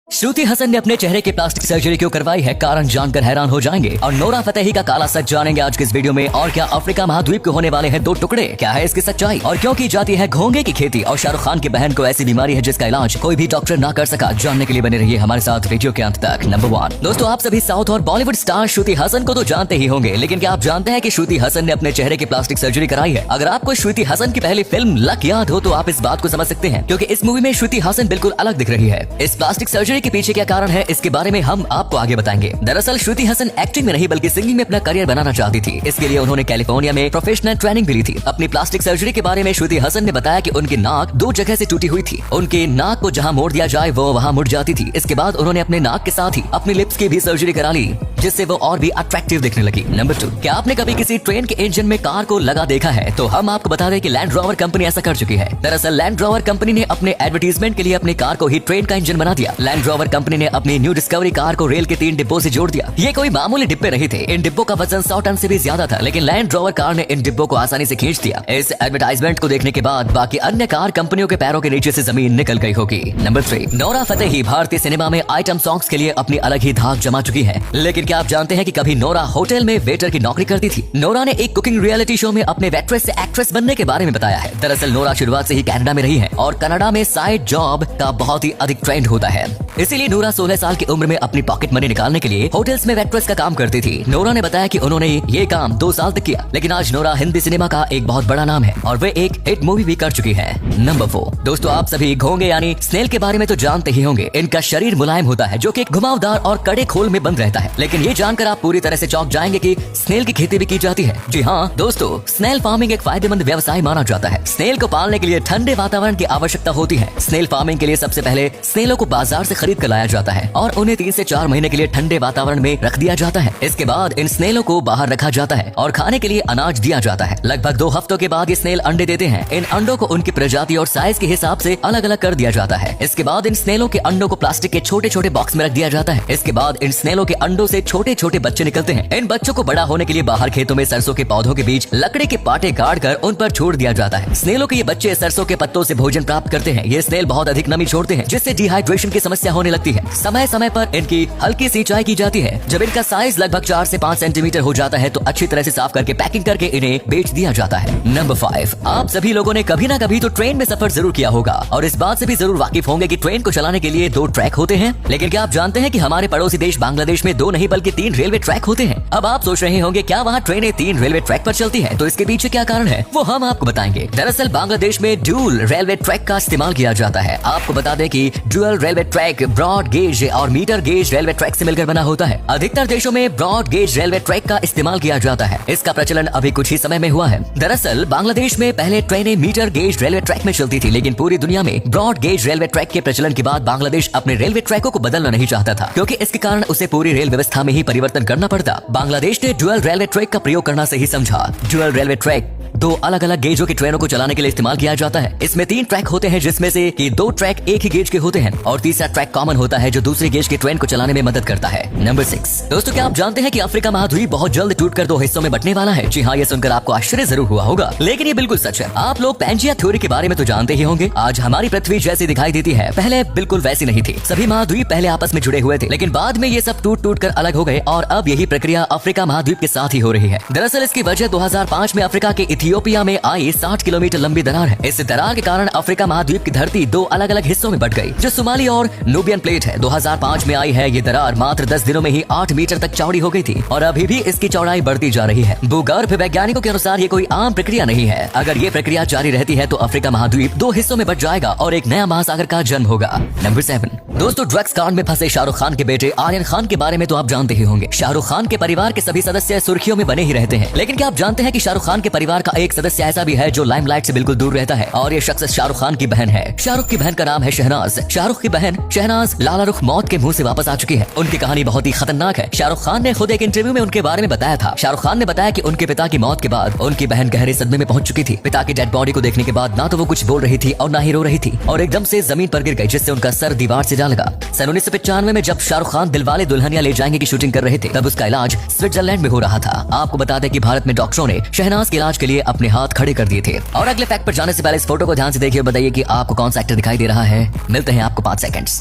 श्रुति हसन ने अपने चेहरे की प्लास्टिक सर्जरी क्यों करवाई है, कारण जानकर हैरान हो जाएंगे। और नोरा फतेही का काला सच जानेंगे आज के इस वीडियो में। और क्या अफ्रीका महाद्वीप के होने वाले हैं दो टुकड़े, क्या है इसकी सच्चाई, और क्यों की जाती है घोंगे की खेती। और शाहरुख खान की बहन को ऐसी बीमारी है जिसका इलाज कोई भी डॉक्टर ना कर सका। जानने के लिए बने रहिए हमारे साथ वीडियो के अंत तक। नंबर 1 दोस्तों, आप सभी साउथ और बॉलीवुड स्टार श्रुति हसन को तो जानते ही होंगे, लेकिन क्या आप जानते हैं कि श्रुति हसन ने अपने चेहरे की प्लास्टिक सर्जरी कराई है। अगर आपको श्रुति हसन की पहली फिल्म लक याद हो तो आप इस बात को समझ सकते हैं, क्योंकि इस मूवी में श्रुति हसन बिल्कुल अलग दिख रही है। इस प्लास्टिक सर्जरी के पीछे क्या कारण है, इसके बारे में हम आपको आगे बताएंगे। दरअसल श्रुति हसन एक्टिंग में नहीं बल्कि सिंगिंग में अपना करियर बनाना चाहती थी। इसके लिए उन्होंने कैलिफोर्निया में प्रोफेशनल ट्रेनिंग भी ली थी। अपनी प्लास्टिक सर्जरी के बारे में श्रुति हसन ने बताया कि उनकी नाक दो जगह से टूटी हुई थी। उनके नाक को जहां मोड़ दिया जाए वो वहां मुड़ जाती थी। इसके बाद उन्होंने अपने नाक के साथ ही अपनी लिप्स की भी सर्जरी करा ली, जिससे वो और भी अट्रैक्टिव दिखने लगी। नंबर 2, क्या आपने कभी किसी ट्रेन के इंजन में कार को लगा देखा है? तो हम आपको बता दें कि लैंड रोवर कंपनी ऐसा कर चुकी है। दरअसल लैंड रोवर कंपनी ने अपने एडवर्टीजमेंट के लिए अपनी कार को ही ट्रेन का इंजन बना दिया। लैंड रोवर कंपनी ने अपनी न्यू डिस्कवरी कार को रेल के 3 डिब्बों से जोड़ दिया। ये कोई मामूली डिब्बे नहीं थे, इन डिब्बों का वजन 100 टन से भी ज्यादा था, लेकिन लैंड रोवर कार ने इन डिब्बों को आसानी से खींच दिया। इस एडवर्टाइजमेंट को देखने के बाद बाकी अन्य कार कंपनियों के पैरों के नीचे से जमीन निकल गई होगी। नंबर 3, नोरा फतेही भारतीय सिनेमा में आइटम सॉन्ग्स के लिए अपनी अलग ही धाक जमा चुकी है। लेकिन क्या आप जानते हैं कि कभी नोरा होटल में वेटर की नौकरी करती थी? नोरा ने एक कुकिंग रियलिटी शो में अपने वेट्रेस से एक्ट्रेस बनने के बारे में बताया है। दरअसल नोरा शुरुआत से ही कनाडा में रही है और कनाडा में साइड जॉब का बहुत ही अधिक ट्रेंड होता है। इसीलिए नोरा 16 साल की उम्र में अपनी पॉकेट मनी निकालने के लिए होटल्स में वेट्रेस का काम करती थी। नोरा ने बताया कि उन्होंने ये काम 2 साल तक किया, लेकिन आज नोरा हिंदी सिनेमा का एक बहुत बड़ा नाम है और वे एक हिट मूवी भी कर चुकी है। नंबर 4 दोस्तों, आप सभी घोंगे यानी स्नेल के बारे में तो जानते ही होंगे। इनका शरीर मुलायम होता है जो कि एक घुमावदार और कड़े खोल में बंद रहता है, लेकिन ये जानकर आप पूरी तरह से चौंक जाएंगे कि स्नेल की खेती भी की जाती है। जी हाँ दोस्तों, स्नेल फार्मिंग एक फायदेमंद व्यवसाय माना जाता है। स्नेल को पालने के लिए ठंडे वातावरण की आवश्यकता होती है। स्नेल फार्मिंग के लिए सबसे पहले स्नेलों को बाजार से खरीद कर लाया जाता है और उन्हें 3 से 4 महीने के लिए ठंडे वातावरण में रख दिया जाता है। इसके बाद इन स्नेलों को बाहर रखा जाता है और खाने के लिए अनाज दिया जाता है। लगभग 2 हफ्तों के बाद ये स्नेल अंडे देते हैं। इन अंडों को उनकी प्रजाति और साइज के हिसाब से अलग अलग कर दिया जाता है। इसके बाद इन स्नेलों के अंडों को प्लास्टिक के छोटे छोटे बॉक्स में रख दिया जाता है। इसके बाद इन स्नेलों के अंडों से छोटे छोटे बच्चे निकलते हैं। इन बच्चों को बड़ा होने के लिए बाहर खेतों में सरसों के पौधों के बीच लकड़ी के पाटे गाड़ कर उन पर छोड़ दिया जाता है। स्नेलों के ये बच्चे सरसों के पत्तों से भोजन प्राप्त करते हैं। ये स्नेल बहुत अधिक नमी छोड़ते हैं, जिससे डिहाइड्रेशन की समस्या होने लगती है। समय समय पर इनकी हल्की सिंचाई की जाती है। जब इनका साइज लगभग 4 से 5 सेंटीमीटर हो जाता है तो अच्छी तरह से साफ करके पैकिंग करके इन्हें बेच दिया जाता है। नंबर 5, आप सभी लोगों ने कभी ना कभी तो ट्रेन में सफर जरूर किया होगा और इस बात से भी जरूर वाकिफ होंगे कि ट्रेन को चलाने के लिए 2 ट्रैक होते हैं। लेकिन क्या आप जानते हैं कि हमारे पड़ोसी देश बांग्लादेश में 2 नहीं बल्कि 3 रेलवे ट्रैक होते हैं। अब आप सोच रहे होंगे क्या वहाँ ट्रेनें 3 रेलवे ट्रैक पर चलती है, तो इसके पीछे क्या कारण है वो हम आपको बताएंगे। दरअसल बांग्लादेश में ड्यूल रेलवे ट्रैक का इस्तेमाल किया जाता है। आपको बता दें कि dual railway track broad gauge और मीटर गेज रेलवे ट्रैक से मिलकर बना होता है। अधिकतर देशों में ब्रॉड गेज रेलवे ट्रैक का इस्तेमाल किया जाता है। इसका प्रचलन अभी कुछ ही समय में हुआ है। दरअसल बांग्लादेश में पहले ट्रेनें मीटर गेज रेलवे ट्रैक में चलती थी, लेकिन पूरी दुनिया में ब्रॉड गेज रेलवे ट्रैक के प्रचलन के बाद बांग्लादेश अपने रेलवे ट्रैकों को बदलना नहीं चाहता था, क्योंकि इसके कारण उसे पूरी रेल व्यवस्था में ही परिवर्तन करना पड़ता। बांग्लादेश ने ड्यूल रेलवे ट्रैक का प्रयोग करना सही समझा। ड्यूल रेलवे ट्रैक 2 अलग अलग गेजों की ट्रेनों को चलाने के लिए इस्तेमाल किया जाता है। इसमें 3 ट्रैक होते हैं, जिसमें से कि 2 ट्रैक एक ही गेज के होते हैं और तीसरा ट्रैक कॉमन होता है जो दूसरी गेज की ट्रेन को चलाने में मदद करता है। नंबर 6 दोस्तों, क्या आप जानते हैं कि अफ्रीका महाद्वीप बहुत जल्द टूटकर 2 हिस्सों में बंटने वाला है? जी हाँ, ये सुनकर आपको आश्चर्य जरूर हुआ होगा, लेकिन ये बिल्कुल सच है। आप लोग पैंजिया थ्योरी के बारे में तो जानते ही होंगे। आज हमारी पृथ्वी जैसी दिखाई देती है, पहले बिल्कुल वैसी नहीं थी। सभी महाद्वीप पहले आपस में जुड़े हुए थे, लेकिन बाद में ये सब टूट टूट कर अलग हो गए और अब यही प्रक्रिया अफ्रीका महाद्वीप के साथ ही हो रही है। दरअसल इसकी वजह 2005 में अफ्रीका के इथियोपिया में आई 60 किलोमीटर लंबी दरार है। इस दरार के कारण अफ्रीका महाद्वीप की धरती 2 अलग अलग हिस्सों में बट गई, जो सोमाली और नूबियन प्लेट है। 2005 में आई है ये दरार मात्र 10 दिनों में ही 8 मीटर तक चौड़ी हो गई थी और अभी भी इसकी चौड़ाई बढ़ती जा रही है। भूगर्भ वैज्ञानिकों के अनुसार ये कोई आम प्रक्रिया नहीं है। अगर ये प्रक्रिया जारी रहती है तो अफ्रीका महाद्वीप 2 हिस्सों में बट जाएगा और एक नया महासागर का जन्म होगा। नंबर 7 दोस्तों, ड्रग्स कांड में फंसे शाहरुख खान के बेटे आर्यन खान के बारे में तो आप जानते ही होंगे। शाहरुख खान के परिवार के सभी सदस्य सुर्खियों में बने ही रहते हैं, लेकिन क्या आप जानते हैं कि शाहरुख खान के परिवार का एक सदस्य ऐसा भी है जो लाइमलाइट से बिल्कुल दूर रहता है, और ये शख्स शाहरुख खान की बहन है। शाहरुख की बहन का नाम है शहनाज। शाहरुख की बहन शहनाज लाला रुख मौत के मुंह से वापस आ चुकी है। उनकी कहानी बहुत ही खतरनाक है। शाहरुख खान ने खुद एक इंटरव्यू में उनके बारे में बताया था। शाहरुख खान ने बताया कि उनके पिता की मौत के बाद उनकी बहन गहरे सदमे में पहुंच चुकी थी। पिता की डेड बॉडी को देखने के बाद ना तो वो कुछ बोल रही थी और ना ही रो रही थी, और एकदम से जमीन पर गिर गई, जिससे उनका सर दीवार से जा लगा। सन 1995 में जब शाहरुख खान दिलवाले दुल्हनिया ले जाएंगे की शूटिंग कर रहे थे, तब उसका इलाज स्विट्जरलैंड में हो रहा था। आपको बता दें कि भारत में डॉक्टरों ने शहनाज के इलाज के लिए अपने हाथ खड़े कर दिए थे। और अगले फैक्ट पर जाने से पहले इस फोटो को ध्यान से देखिए और बताइए कि आपको कौन सा एक्टर दिखाई दे रहा है। मिलते हैं आपको 5 सेकंड्स।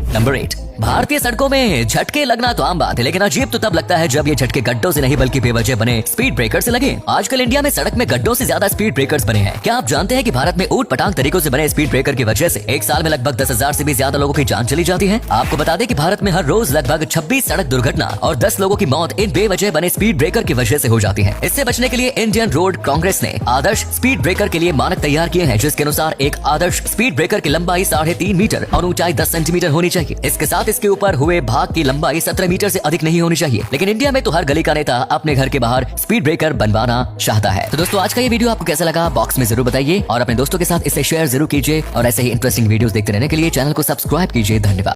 नंबर 8, भारतीय सड़कों में झटके लगना तो आम बात है, लेकिन अजीब तो तब लगता है जब ये झटके गड्ढों से नहीं बल्कि बेवजह बने स्पीड ब्रेकर से लगे। आजकल इंडिया में सड़क में गड्ढों से ज्यादा स्पीड ब्रेकर्स बने हैं। क्या आप जानते हैं कि भारत में ऊट पटांग तरीकों से बने स्पीड ब्रेकर की वजह से एक साल में लगभग 10,000 से भी ज्यादा लोगों की जान चली जाती है। आपको बता दें कि भारत में हर रोज लगभग 26 सड़क दुर्घटना और 10 लोगों की मौत इन बेवजह बने स्पीड ब्रेकर की वजह से हो जाती है। इससे बचने के लिए इंडियन रोड कांग्रेस ने आदर्श स्पीड ब्रेकर के लिए मानक तैयार किए हैं, जिसके अनुसार एक आदर्श स्पीड ब्रेकर की लंबाई 3.5 मीटर और ऊंचाई 10 सेंटीमीटर होनी चाहिए। इसके साथ इसके ऊपर हुए भाग की लंबाई 17 मीटर से अधिक नहीं होनी चाहिए। लेकिन इंडिया में तो हर गली का नेता अपने घर के बाहर स्पीड ब्रेकर बनवाना चाहता है। तो दोस्तों, आज का ये वीडियो आपको कैसा लगा बॉक्स में जरूर बताइए और अपने दोस्तों के साथ इसे शेयर जरूर कीजिए और ऐसे ही इंटरेस्टिंग वीडियोस देखते रहने के लिए चैनल को सब्सक्राइब कीजिए। धन्यवाद।